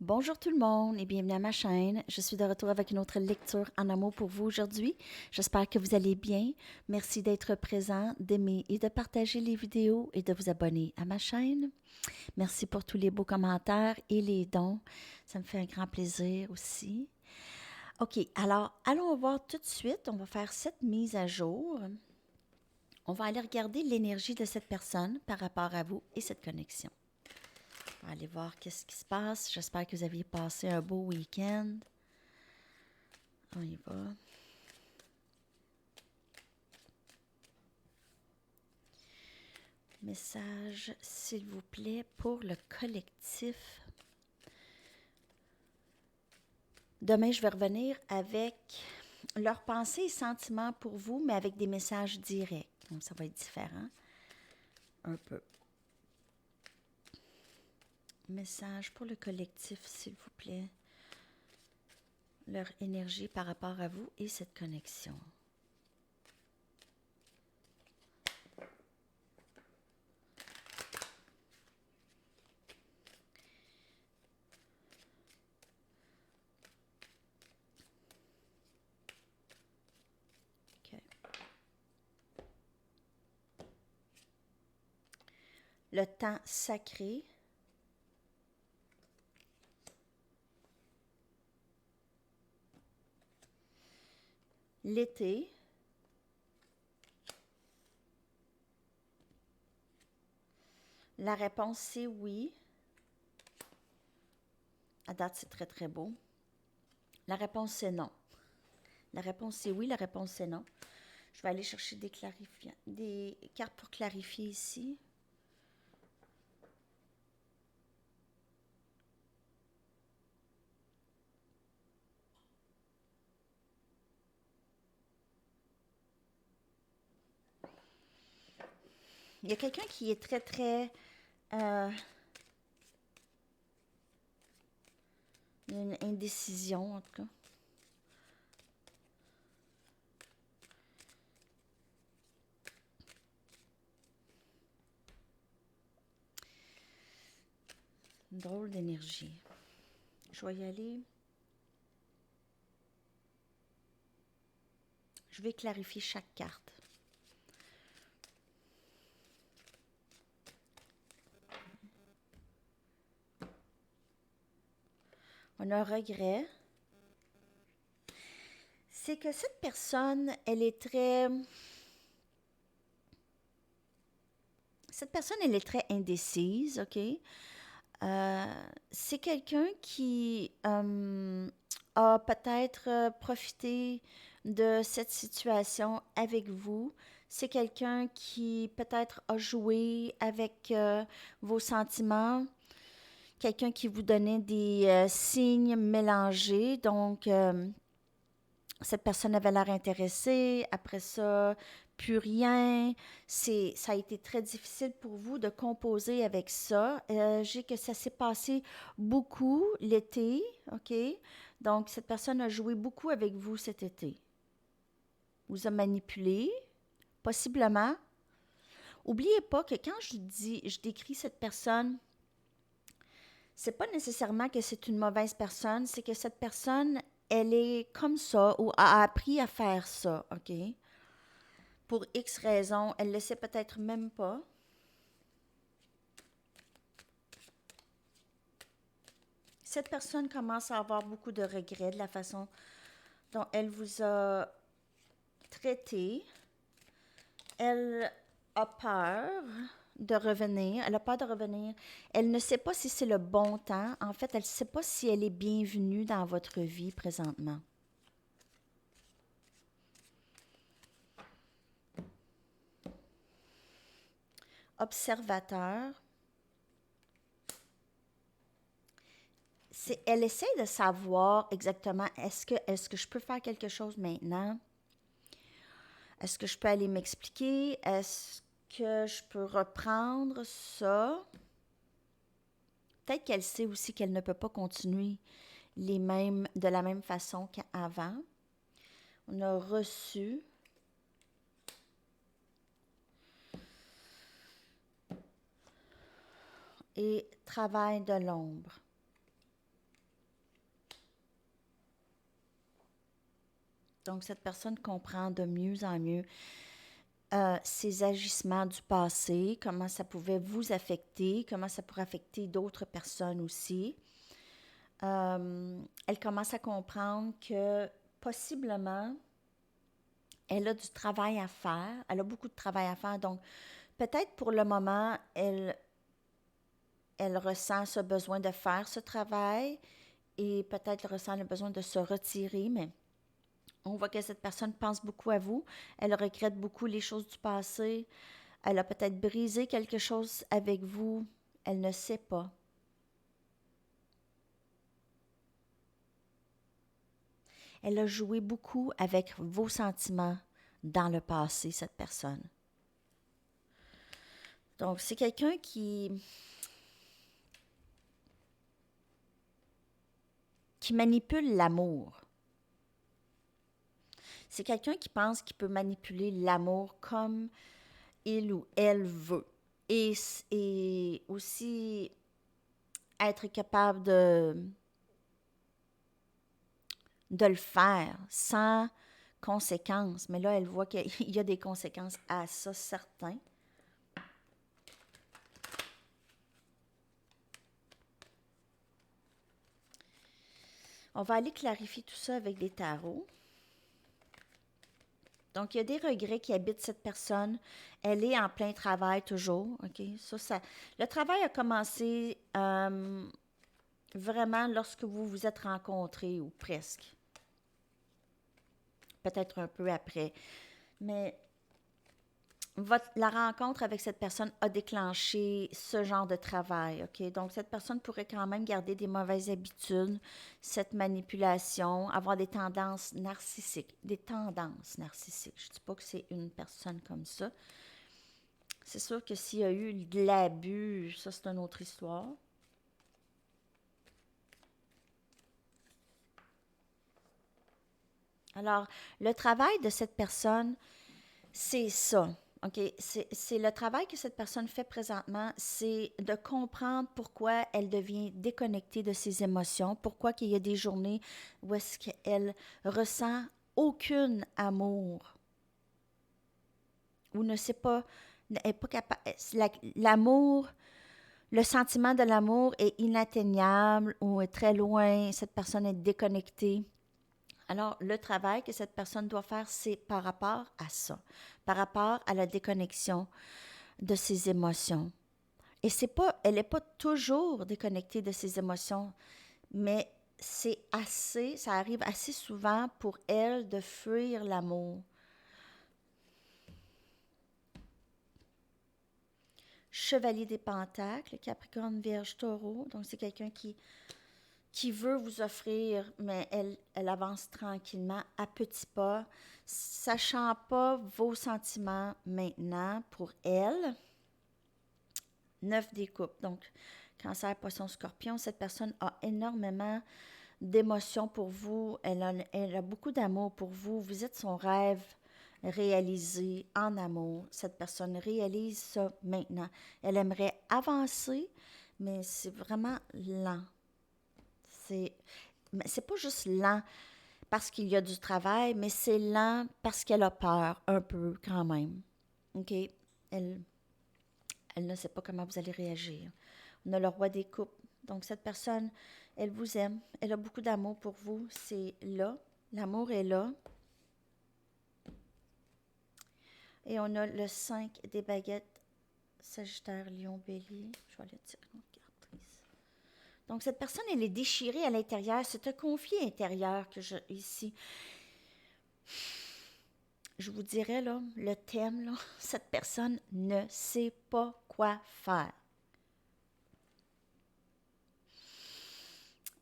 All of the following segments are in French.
Bonjour tout le monde et bienvenue à ma chaîne. Je suis de retour avec une autre lecture en amour pour vous aujourd'hui. J'espère que vous allez bien. Merci d'être présent, d'aimer et de partager les vidéos et de vous abonner à ma chaîne. Merci pour tous les beaux commentaires et les dons. Ça me fait un grand plaisir aussi. OK, alors allons voir tout de suite. On va faire cette mise à jour. On va aller regarder l'énergie de cette personne par rapport à vous et cette connexion. On va aller voir qu'est-ce qui se passe. J'espère que vous aviez passé un beau week-end. On y va. Message, s'il vous plaît, pour le collectif. Demain, je vais revenir avec leurs pensées et sentiments pour vous, mais avec des messages directs. Donc, ça va être différent. Un peu. Message pour le collectif, s'il vous plaît. Leur énergie par rapport à vous et cette connexion. OK. Le temps sacré. L'été. La réponse, c'est oui. À date, c'est très, très beau. La réponse, c'est non. La réponse, c'est oui. La réponse, c'est non. Je vais aller chercher des clarifiants, des cartes pour clarifier ici. Il y a quelqu'un qui est très, très... il y a une indécision, en tout cas. Une drôle d'énergie. Je vais y aller. Je vais clarifier chaque carte. On a un regret. C'est que cette personne, elle est très... Cette personne, elle est très indécise, OK? C'est quelqu'un qui a peut-être profité de cette situation avec vous. C'est quelqu'un qui peut-être a joué avec vos sentiments, quelqu'un qui vous donnait des signes mélangés. Donc, cette personne avait l'air intéressée. Après ça, plus rien. Ça a été très difficile pour vous de composer avec ça. J'ai que ça s'est passé beaucoup l'été, OK? Donc, cette personne a joué beaucoup avec vous cet été. Vous a manipulé, possiblement. Oubliez pas que quand je décris cette personne, c'est pas nécessairement que c'est une mauvaise personne, c'est que cette personne, elle est comme ça ou a appris à faire ça, OK? Pour X raisons, elle le sait peut-être même pas. Cette personne commence à avoir beaucoup de regrets de la façon dont elle vous a traité. Elle a peur de revenir. Elle a peur de revenir. Elle ne sait pas si c'est le bon temps. En fait, elle ne sait pas si elle est bienvenue dans votre vie présentement. Observateur. Elle essaie de savoir exactement est-ce que je peux faire quelque chose maintenant? Est-ce que je peux aller m'expliquer? Est-ce que je peux reprendre ça? Peut-être qu'elle sait aussi qu'elle ne peut pas continuer de la même façon qu'avant. On a reçu. Et travail de l'ombre. Donc, cette personne comprend de mieux en mieux ces agissements du passé, comment ça pouvait vous affecter, comment ça pourrait affecter d'autres personnes aussi. Elle commence à comprendre que possiblement, elle a du travail à faire, elle a beaucoup de travail à faire. Donc, peut-être pour le moment, elle ressent ce besoin de faire ce travail et peut-être ressent le besoin de se retirer, mais on voit que cette personne pense beaucoup à vous. Elle regrette beaucoup les choses du passé. Elle a peut-être brisé quelque chose avec vous. Elle ne sait pas. Elle a joué beaucoup avec vos sentiments dans le passé, cette personne. Donc, c'est quelqu'un qui manipule l'amour. C'est quelqu'un qui pense qu'il peut manipuler l'amour comme il ou elle veut. Et aussi être capable de le faire sans conséquences. Mais là, elle voit qu'il y a des conséquences à ça, certains. On va aller clarifier tout ça avec des tarots. Donc, il y a des regrets qui habitent cette personne. Elle est en plein travail toujours. OK? Le travail a commencé vraiment lorsque vous vous êtes rencontrés, ou presque. Peut-être un peu après. Mais la rencontre avec cette personne a déclenché ce genre de travail, OK? Donc, cette personne pourrait quand même garder des mauvaises habitudes, cette manipulation, avoir des tendances narcissiques. Des tendances narcissiques. Je ne dis pas que c'est une personne comme ça. C'est sûr que s'il y a eu de l'abus, ça, c'est une autre histoire. Alors, le travail de cette personne, c'est ça. OK? C'est le travail que cette personne fait présentement, c'est de comprendre pourquoi elle devient déconnectée de ses émotions, pourquoi qu'il y a des journées où est-ce qu'elle ressent aucun amour ou ne sait pas, n'est pas capable. L'amour, le sentiment de l'amour est inatteignable ou est très loin, cette personne est déconnectée. Alors, le travail que cette personne doit faire, c'est par rapport à ça, par rapport à la déconnexion de ses émotions. Et elle n'est pas toujours déconnectée de ses émotions, mais ça arrive assez souvent pour elle de fuir l'amour. Chevalier des Pentacles, Capricorne, Vierge, Taureau. Donc, c'est quelqu'un qui veut vous offrir, mais elle avance tranquillement, à petits pas, sachant pas vos sentiments maintenant pour elle. 9 des coupes. Donc, Cancer, Poisson, Scorpion, cette personne a énormément d'émotions pour vous. Elle a beaucoup d'amour pour vous. Vous êtes son rêve réalisé en amour. Cette personne réalise ça maintenant. Elle aimerait avancer, mais c'est vraiment lent. C'est pas juste lent parce qu'il y a du travail, mais c'est lent parce qu'elle a peur un peu quand même. OK? Elle ne sait pas comment vous allez réagir. On a le roi des coupes. Donc, cette personne, elle vous aime. Elle a beaucoup d'amour pour vous. C'est là. L'amour est là. Et on a le 5 des baguettes. Sagittaire, Lion, Bélier. Je vais aller tirer une autre carte. Donc, cette personne, elle est déchirée à l'intérieur. C'est un conflit intérieur que j'ai ici. Je vous dirais, là, le thème, là, cette personne ne sait pas quoi faire.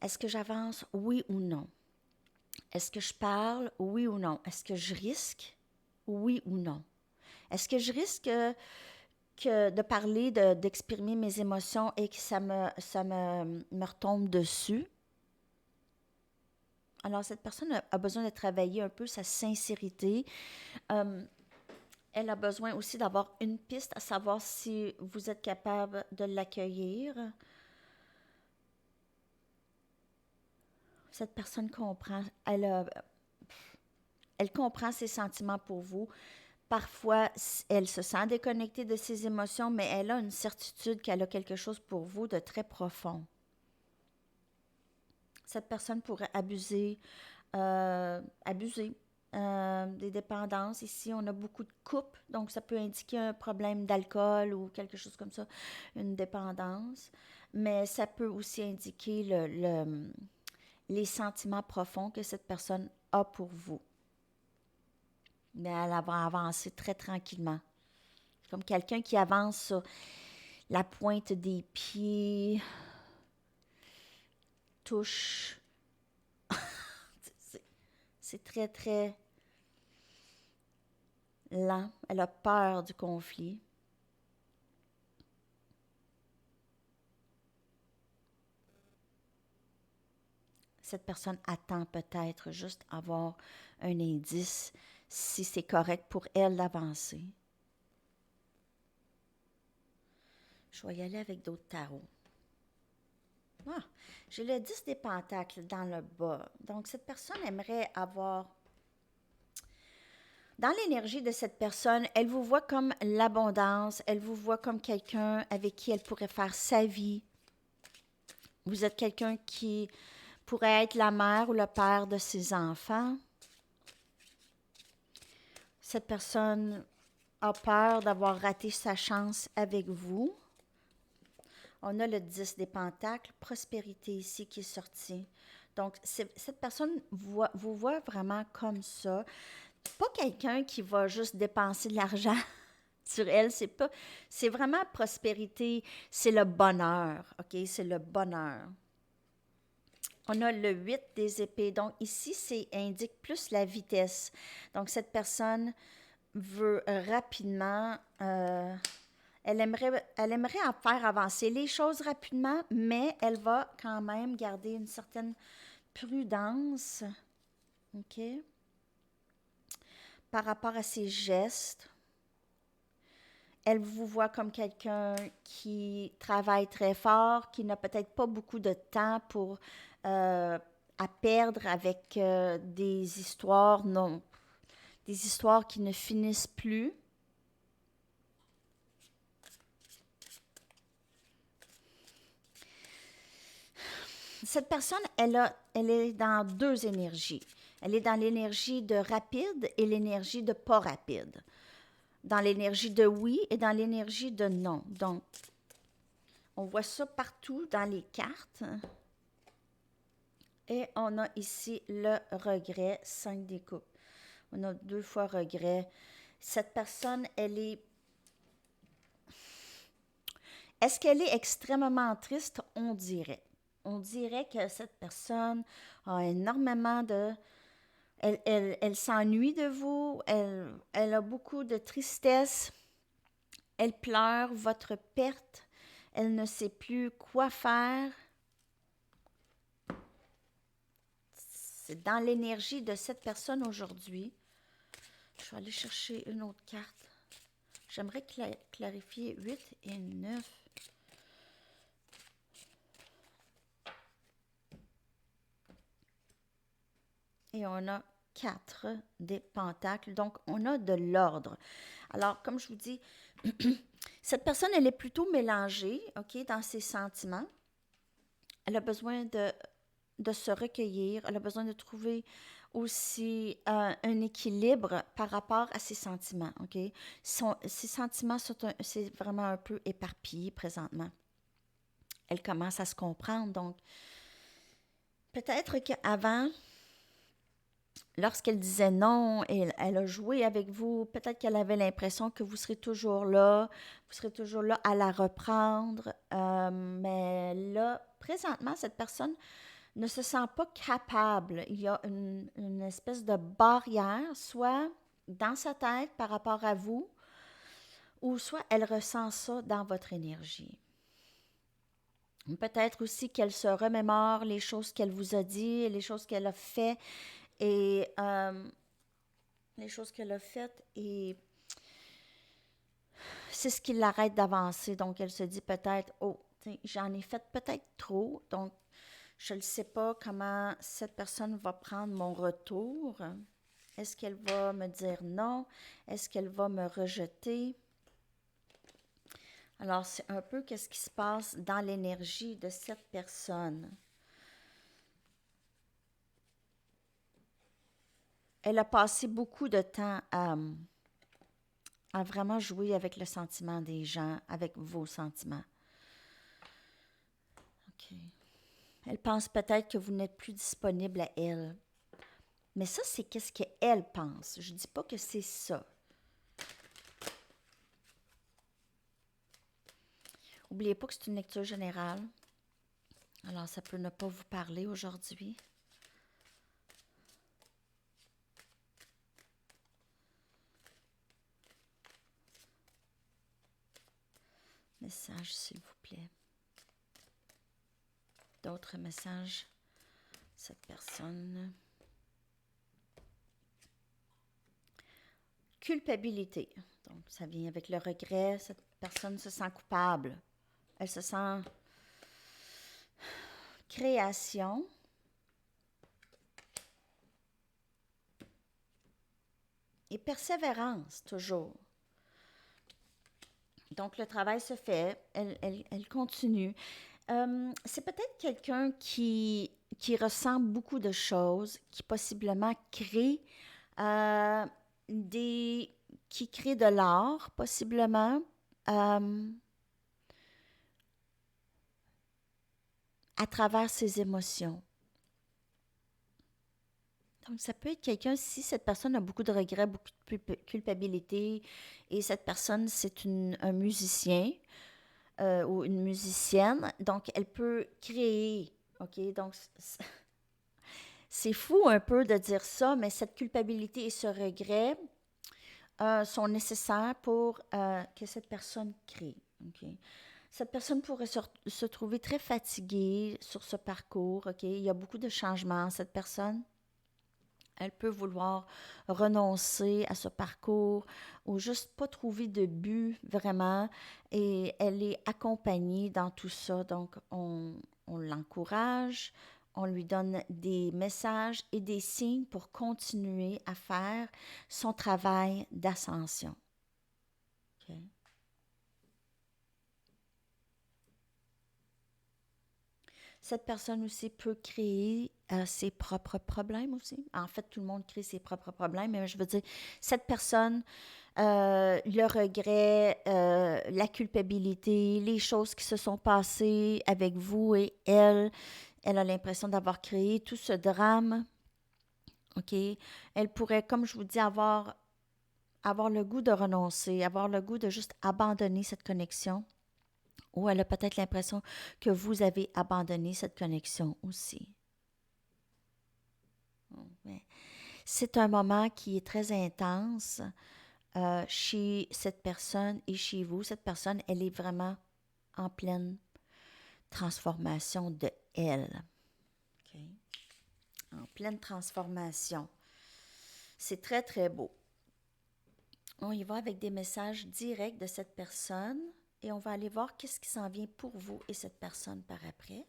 Est-ce que j'avance? Oui ou non? Est-ce que je parle? Oui ou non? Est-ce que je risque? Oui ou non? Est-ce que je risque que de parler, d'exprimer mes émotions et que me retombe dessus? Alors, cette personne a besoin de travailler un peu sa sincérité. Elle a besoin aussi d'avoir une piste, à savoir si vous êtes capable de l'accueillir. Cette personne comprend. Elle comprend ses sentiments pour vous. Parfois, elle se sent déconnectée de ses émotions, mais elle a une certitude qu'elle a quelque chose pour vous de très profond. Cette personne pourrait abuser des dépendances. Ici, on a beaucoup de couples, donc ça peut indiquer un problème d'alcool ou quelque chose comme ça, une dépendance. Mais ça peut aussi indiquer les sentiments profonds que cette personne a pour vous. Mais elle va avancer très tranquillement. Comme quelqu'un qui avance sur la pointe des pieds, touche. C'est c'est très, très lent. Elle a peur du conflit. Cette personne attend peut-être juste avoir un indice si c'est correct pour elle d'avancer. Je vais y aller avec d'autres tarots. Ah, j'ai le 10 des pentacles dans le bas. Donc, cette personne aimerait avoir... Dans l'énergie de cette personne, elle vous voit comme l'abondance, elle vous voit comme quelqu'un avec qui elle pourrait faire sa vie. Vous êtes quelqu'un qui pourrait être la mère ou le père de ses enfants. Cette personne a peur d'avoir raté sa chance avec vous. On a le 10 des pentacles, prospérité ici qui est sorti. Donc, cette personne vous voit vraiment comme ça. Pas quelqu'un qui va juste dépenser de l'argent sur elle, c'est vraiment prospérité, c'est le bonheur, OK? C'est le bonheur. On a le 8 des épées. Donc, ici, c'est indique plus la vitesse. Donc, cette personne veut rapidement... elle aimerait en faire avancer les choses rapidement, mais elle va quand même garder une certaine prudence, OK? Par rapport à ses gestes. Elle vous voit comme quelqu'un qui travaille très fort, qui n'a peut-être pas beaucoup de temps pour à perdre avec des histoires des histoires qui ne finissent plus. Cette personne, elle est dans deux énergies. Elle est dans l'énergie de rapide et l'énergie de pas rapide. Dans l'énergie de oui et dans l'énergie de non. Donc, on voit ça partout dans les cartes. Et on a ici le regret, 5 des coupes. On a 2 fois regret. Cette personne, elle est... Est-ce qu'elle est extrêmement triste? On dirait. On dirait que cette personne a énormément de... Elle s'ennuie de vous, elle a beaucoup de tristesse, elle pleure votre perte, elle ne sait plus quoi faire. C'est dans l'énergie de cette personne aujourd'hui. Je vais aller chercher une autre carte. J'aimerais clarifier 8 et 9. Et on a 4 des pentacles. Donc, on a de l'ordre. Alors, comme je vous dis, cette personne, elle est plutôt mélangée, OK, dans ses sentiments. Elle a besoin de se recueillir. Elle a besoin de trouver aussi un équilibre par rapport à ses sentiments, OK? Ses sentiments, c'est vraiment un peu éparpillé présentement. Elle commence à se comprendre, donc peut-être qu'avant, lorsqu'elle disait non, elle a joué avec vous, peut-être qu'elle avait l'impression que vous serez toujours là à la reprendre, mais là, présentement, cette personne ne se sent pas capable. Il y a une espèce de barrière, soit dans sa tête par rapport à vous, ou soit elle ressent ça dans votre énergie. Peut-être aussi qu'elle se remémore les choses qu'elle vous a dit, les choses qu'elle a fait, et c'est ce qui l'arrête d'avancer. Donc, elle se dit peut-être, oh, j'en ai fait peut-être trop, donc je ne sais pas comment cette personne va prendre mon retour. Est-ce qu'elle va me dire non? Est-ce qu'elle va me rejeter? Alors, c'est un peu qu'est-ce qui se passe dans l'énergie de cette personne. Elle a passé beaucoup de temps à vraiment jouer avec le sentiment des gens, avec vos sentiments. OK. Elle pense peut-être que vous n'êtes plus disponible à elle. Mais ça, c'est qu'est-ce qu'elle pense. Je ne dis pas que c'est ça. N'oubliez pas que c'est une lecture générale. Alors, ça peut ne pas vous parler aujourd'hui. Message, s'il vous plaît. D'autres messages. Cette personne. Culpabilité. Donc, ça vient avec le regret. Cette personne se sent coupable. Elle se sent création. Et persévérance, toujours. Donc, le travail se fait. Elle continue. C'est peut-être quelqu'un qui ressent beaucoup de choses, qui possiblement crée euh, qui crée de l'art, possiblement, à travers ses émotions. Donc, ça peut être quelqu'un, si cette personne a beaucoup de regrets, beaucoup de culpabilité, et cette personne, c'est un musicien ou une musicienne, donc elle peut créer, OK? Donc, c'est fou un peu de dire ça, mais cette culpabilité et ce regret sont nécessaires pour que cette personne crée, OK? Cette personne pourrait se trouver très fatiguée sur ce parcours, OK? Il y a beaucoup de changements. Cette personne, elle peut vouloir renoncer à ce parcours ou juste pas trouver de but vraiment. Et elle est accompagnée dans tout ça. Donc, on l'encourage, on lui donne des messages et des signes pour continuer à faire son travail d'ascension. OK? Cette personne aussi peut créer ses propres problèmes aussi. En fait, tout le monde crée ses propres problèmes, mais je veux dire, cette personne, le regret, la culpabilité, les choses qui se sont passées avec vous et elle a l'impression d'avoir créé tout ce drame. OK? Elle pourrait, comme je vous dis, avoir le goût de renoncer, avoir le goût de juste abandonner cette connexion. Ou elle a peut-être l'impression que vous avez abandonné cette connexion aussi. C'est un moment qui est très intense chez cette personne et chez vous. Cette personne, elle est vraiment en pleine transformation de elle. Okay? En pleine transformation. C'est très, très beau. On y va avec des messages directs de cette personne et on va aller voir qu'est-ce qui s'en vient pour vous et cette personne par après.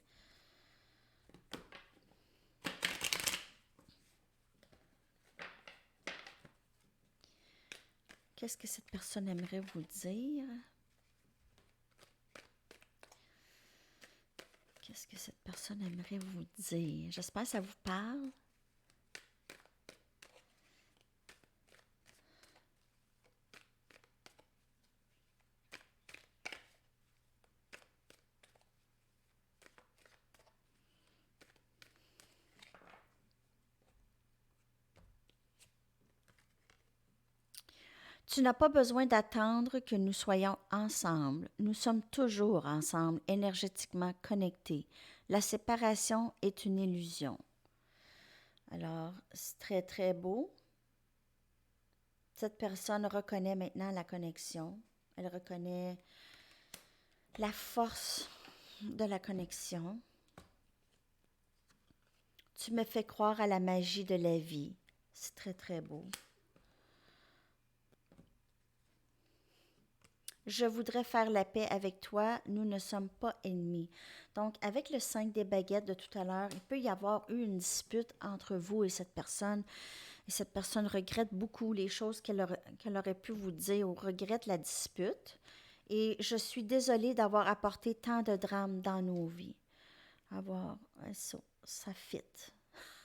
Qu'est-ce que cette personne aimerait vous dire? Qu'est-ce que cette personne aimerait vous dire? J'espère que ça vous parle. Tu n'as pas besoin d'attendre que nous soyons ensemble. Nous sommes toujours ensemble, énergétiquement connectés. La séparation est une illusion. Alors, c'est très, très beau. Cette personne reconnaît maintenant la connexion. Elle reconnaît la force de la connexion. Tu me fais croire à la magie de la vie. C'est très, très beau. Je voudrais faire la paix avec toi, nous ne sommes pas ennemis. Donc, avec le 5 des baguettes de tout à l'heure, il peut y avoir eu une dispute entre vous et cette personne. Et cette personne regrette beaucoup les choses qu'elle aurait pu vous dire ou regrette la dispute. Et je suis désolée d'avoir apporté tant de drames dans nos vies. Avoir ça fit.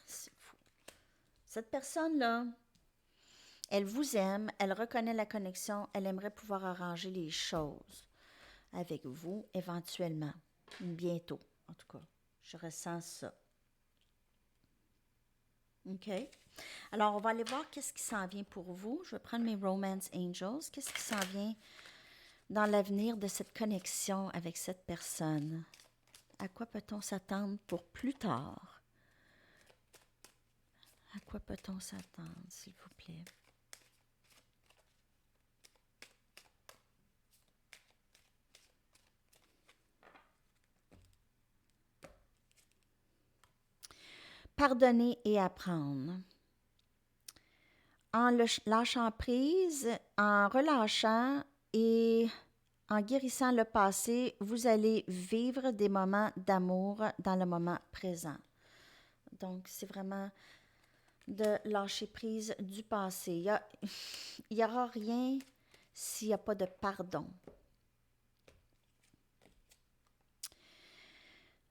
C'est fou. Cette personne-là, elle vous aime, elle reconnaît la connexion, elle aimerait pouvoir arranger les choses avec vous éventuellement, bientôt en tout cas. Je ressens ça. OK? Alors, on va aller voir qu'est-ce qui s'en vient pour vous. Je vais prendre mes Romance Angels. Qu'est-ce qui s'en vient dans l'avenir de cette connexion avec cette personne? À quoi peut-on s'attendre pour plus tard? À quoi peut-on s'attendre, s'il vous plaît? Pardonner et apprendre. En lâchant prise, en relâchant et en guérissant le passé, vous allez vivre des moments d'amour dans le moment présent. Donc, c'est vraiment de lâcher prise du passé. Il n'y aura rien s'il n'y a pas de pardon.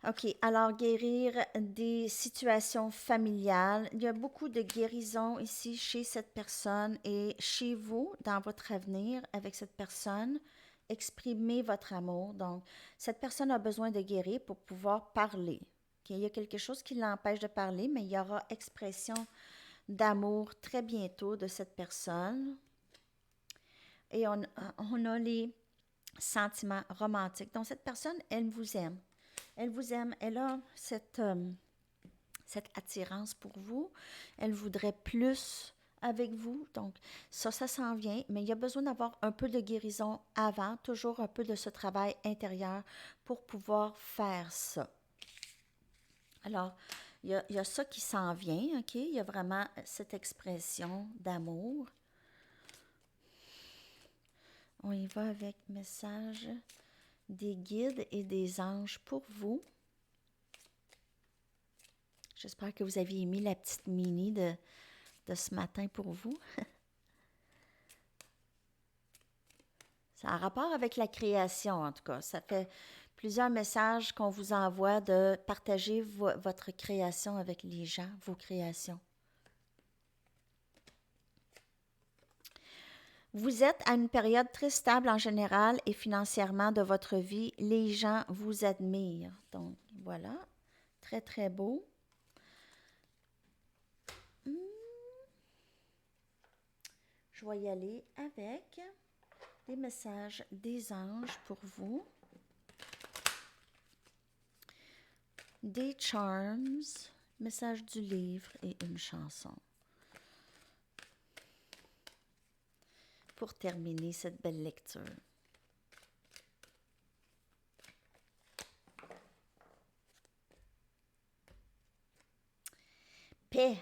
OK, alors guérir des situations familiales. Il y a beaucoup de guérison ici chez cette personne et chez vous, dans votre avenir avec cette personne. Exprimez votre amour. Donc, cette personne a besoin de guérir pour pouvoir parler. Okay? Il y a quelque chose qui l'empêche de parler, mais il y aura expression d'amour très bientôt de cette personne. Et on a les sentiments romantiques. Donc, cette personne, elle vous aime. Elle vous aime. Elle a cette attirance pour vous. Elle voudrait plus avec vous. Donc, ça s'en vient. Mais il y a besoin d'avoir un peu de guérison avant, toujours un peu de ce travail intérieur pour pouvoir faire ça. Alors, il y a ça qui s'en vient, OK? Il y a vraiment cette expression d'amour. On y va avec message des guides et des anges pour vous. J'espère que vous aviez aimé la petite mini de ce matin pour vous. Ça a un rapport avec la création, en tout cas. Ça fait plusieurs messages qu'on vous envoie de partager votre création avec les gens, vos créations. Vous êtes à une période très stable en général et financièrement de votre vie. Les gens vous admirent. Donc, voilà. Très, très beau. Je vais y aller avec des messages des anges pour vous. Des charms, message du livre et une chanson. Pour terminer cette belle lecture. Paix.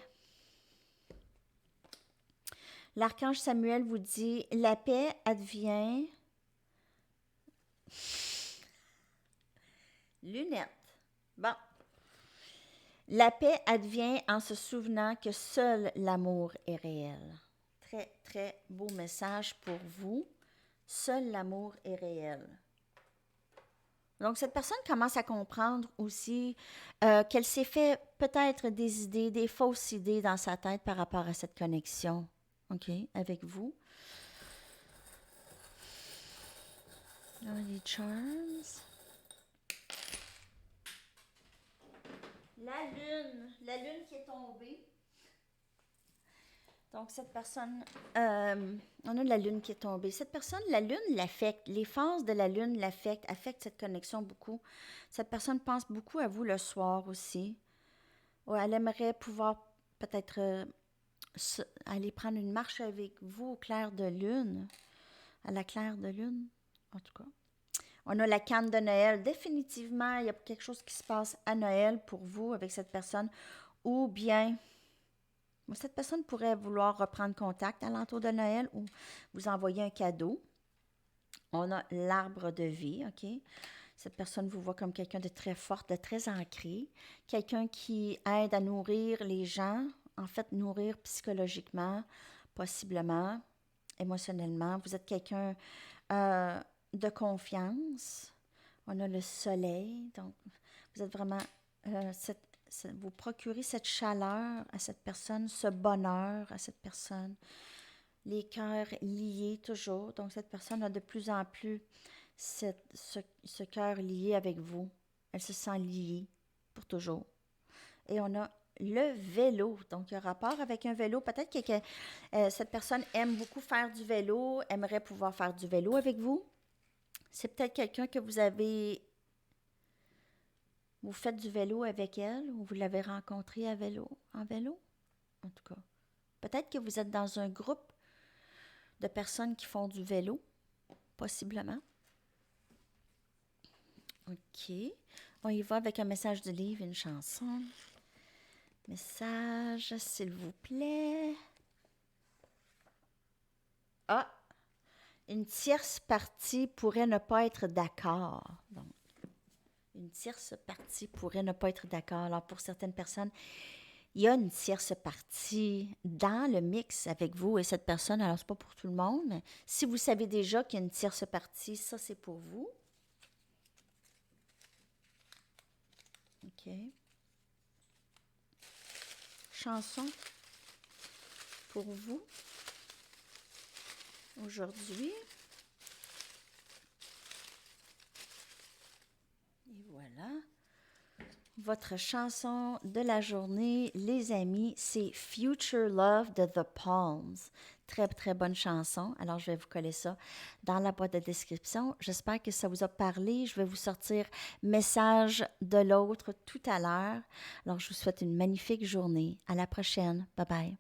L'archange Samuel vous dit, la paix advient... Lunettes. Bon. La paix advient en se souvenant que seul l'amour est réel. Très, très beau message pour vous. Seul l'amour est réel. Donc, cette personne commence à comprendre aussi qu'elle s'est fait peut-être des idées, des fausses idées dans sa tête par rapport à cette connexion, OK, avec vous. Là, les charms. La lune qui est tombée. Donc, cette personne, on a la lune qui est tombée. Cette personne, la lune l'affecte. Les phases de la lune l'affectent, affectent cette connexion beaucoup. Cette personne pense beaucoup à vous le soir aussi. Ou elle aimerait pouvoir peut-être aller prendre une marche avec vous au clair de lune. À la claire de lune, en tout cas. On a la canne de Noël. Définitivement, il y a quelque chose qui se passe à Noël pour vous avec cette personne. Ou bien... cette personne pourrait vouloir reprendre contact à l'entour de Noël ou vous envoyer un cadeau. On a l'arbre de vie, OK? Cette personne vous voit comme quelqu'un de très fort, de très ancré, quelqu'un qui aide à nourrir les gens en fait nourrir psychologiquement, possiblement, émotionnellement. Vous êtes quelqu'un de confiance. On a le soleil, donc vous êtes vraiment, vous procurez cette chaleur à cette personne, ce bonheur à cette personne, les cœurs liés toujours. Donc cette personne a de plus en plus ce cœur lié avec vous. Elle se sent liée pour toujours. Et on a le vélo, donc il y a rapport avec un vélo. Peut-être que cette personne aime beaucoup faire du vélo, aimerait pouvoir faire du vélo avec vous. C'est peut-être quelqu'un que vous faites du vélo avec elle ou vous l'avez rencontré en vélo, en tout cas. Peut-être que vous êtes dans un groupe de personnes qui font du vélo, possiblement. OK. On y va avec un message du livre, une chanson. Message, s'il vous plaît. Ah! Une tierce partie pourrait ne pas être d'accord. Donc, une tierce partie pourrait ne pas être d'accord. Alors, pour certaines personnes, il y a une tierce partie dans le mix avec vous et cette personne. Alors, c'est pas pour tout le monde, mais si vous savez déjà qu'il y a une tierce partie, ça, c'est pour vous. OK. Chanson pour vous aujourd'hui. Et voilà. Votre chanson de la journée, les amis, c'est Future Love de The Palms. Très, très bonne chanson. Alors, je vais vous coller ça dans la boîte de description. J'espère que ça vous a parlé. Je vais vous sortir message de l'autre tout à l'heure. Alors, je vous souhaite une magnifique journée. À la prochaine. Bye bye.